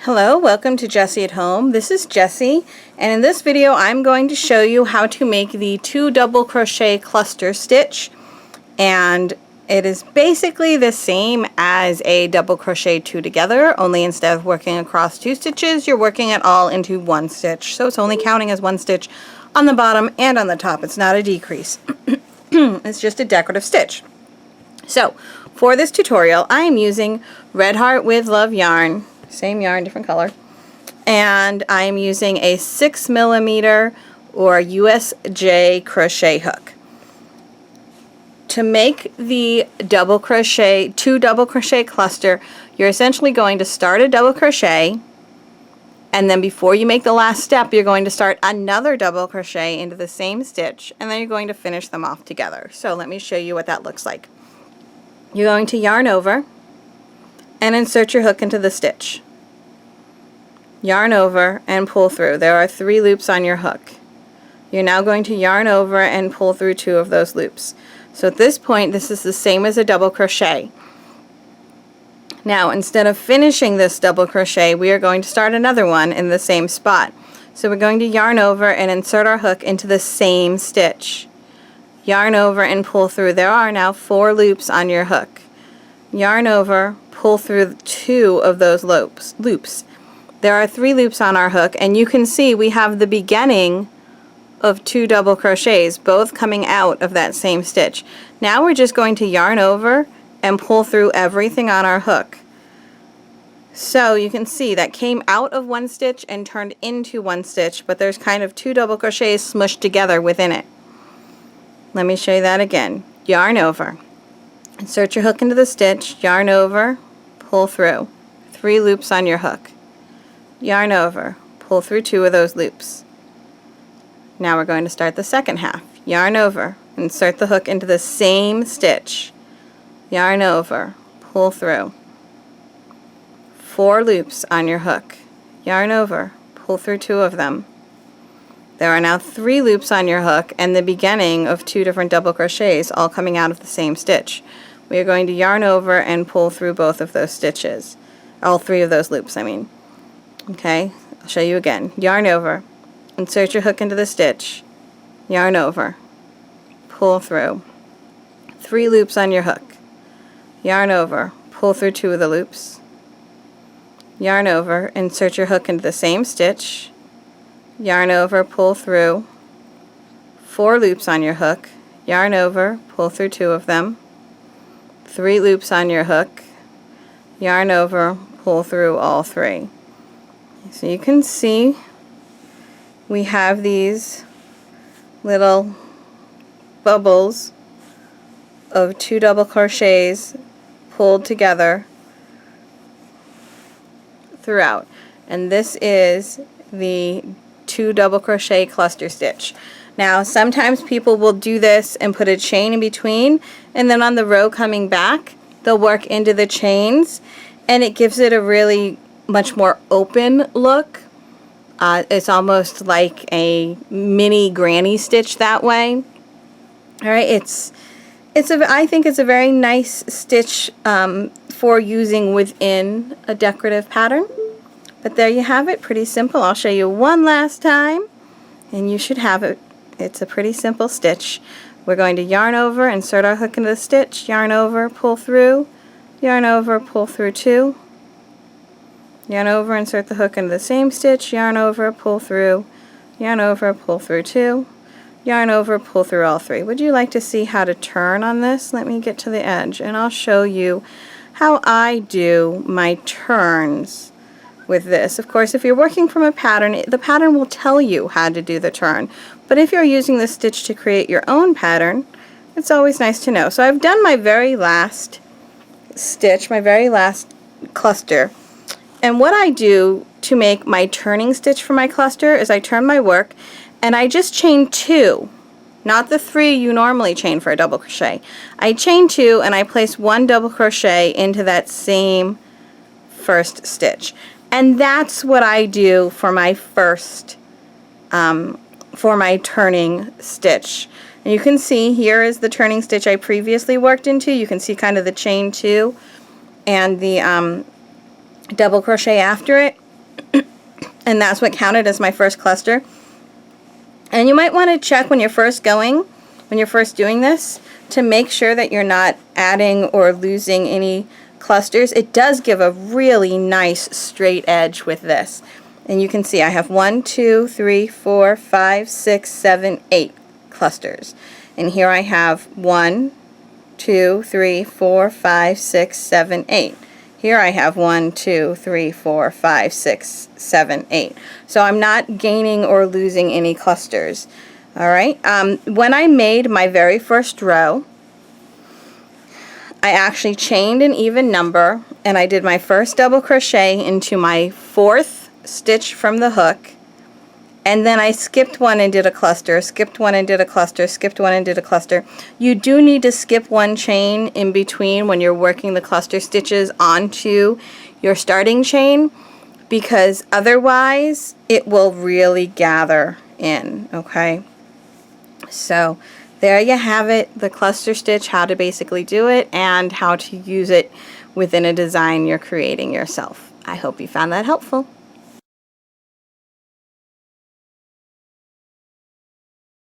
Hello, welcome to Jessie at Home. This is Jessie, and in this video I'm going to show you how to make the 2 double crochet cluster stitch, and it is basically the same as a double crochet 2 together, only instead of working across 2 stitches you're working it all into 1 stitch, so it's only counting as 1 stitch on the bottom and on the top. It's not a decrease. It's just a decorative stitch. So for this tutorial I am using Red Heart with Love yarn. Same yarn, different color. And I'm using a 6mm or USJ crochet hook. To make the double crochet, 2 double crochet cluster, you're essentially going to start a double crochet, and then before you make the last step you're going to start another double crochet into the same stitch, and then you're going to finish them off together. So let me show you what that looks like. You're going to yarn over and insert your hook into the stitch. Yarn over and pull through. There are 3 loops on your hook. You're now going to yarn over and pull through 2 of those loops. So at this point this is the same as a double crochet. Now instead of finishing this double crochet we are going to start another one in the same spot. So we're going to yarn over and insert our hook into the same stitch. Yarn over and pull through. There are now 4 loops on your hook. Yarn over, pull through 2 of those loops. There are 3 loops on our hook, and you can see we have the beginning of 2 double crochets, both coming out of that same stitch. Now we're just going to yarn over and pull through everything on our hook. So you can see that came out of 1 stitch and turned into 1 stitch, but there's kind of 2 double crochets smushed together within it. Let me show you that again. Yarn over. Insert your hook into the stitch, yarn over, pull through. 3 loops on your hook. Yarn over, pull through 2 of those loops. Now we're going to start the second half. Yarn over, insert the hook into the same stitch. Yarn over, pull through. 4 loops on your hook. Yarn over, pull through 2 of them. There are now 3 loops on your hook and the beginning of 2 different double crochets all coming out of the same stitch. We are going to yarn over and pull through both of those stitches. All 3 of those loops, I mean. Okay, I'll show you again. Yarn over, insert your hook into the stitch, yarn over, pull through. 3 loops on your hook. Yarn over, pull through 2 of the loops. Yarn over, insert your hook into the same stitch. Yarn over, pull through. 4 loops on your hook. Yarn over, pull through 2 of them. 3 loops on your hook. Yarn over, pull through all 3. So you can see we have these little bubbles of 2 double crochets pulled together throughout, and this is the 2 double crochet cluster stitch. Now sometimes people will do this and put a chain in between, and then on the row coming back they'll work into the chains, and it gives it a really much more open look. It's almost like a mini granny stitch that way. Alright, I think it's a very nice stitch for using within a decorative pattern. But there you have it, pretty simple. I'll show you one last time and you should have it. It's a pretty simple stitch. We're going to yarn over, insert our hook into the stitch, yarn over, pull through, yarn over, pull through 2, yarn over, insert the hook into the same stitch, yarn over, pull through, yarn over, pull through 2, yarn over, pull through all 3. Would you like to see how to turn on this? Let me get to the edge and I'll show you how I do my turns with this. Of course, if you're working from a pattern, the pattern will tell you how to do the turn. But if you're using the stitch to create your own pattern, it's always nice to know. So I've done my very last stitch, my very last cluster. And what I do to make my turning stitch for my cluster is I turn my work and I just chain 2, not the 3 you normally chain for a double crochet. I chain 2 and I place 1 double crochet into that same first stitch. And that's what I do for my first, for my turning stitch. And you can see here is the turning stitch I previously worked into. You can see kind of the chain 2 and the double crochet after it. and that's what counted as my first cluster. And you might want to check when you're first doing this, to make sure that you're not adding or losing any clusters. It does give a really nice straight edge with this. And you can see I have 1, 2, 3, 4, 5, 6, 7, 8 clusters. And here I have 1, 2, 3, 4, 5, 6, 7, 8. Here I have 1, 2, 3, 4, 5, 6, 7, 8. So I'm not gaining or losing any clusters. Alright, when I made my very first row, I actually chained an even number, and I did my first double crochet into my 4th stitch from the hook, and then I skipped one and did a cluster, skipped one and did a cluster, skipped one and did a cluster. You do need to skip one chain in between when you're working the cluster stitches onto your starting chain, because otherwise it will really gather in, okay? So there you have it, the cluster stitch, how to basically do it and how to use it within a design you're creating yourself. I hope you found that helpful.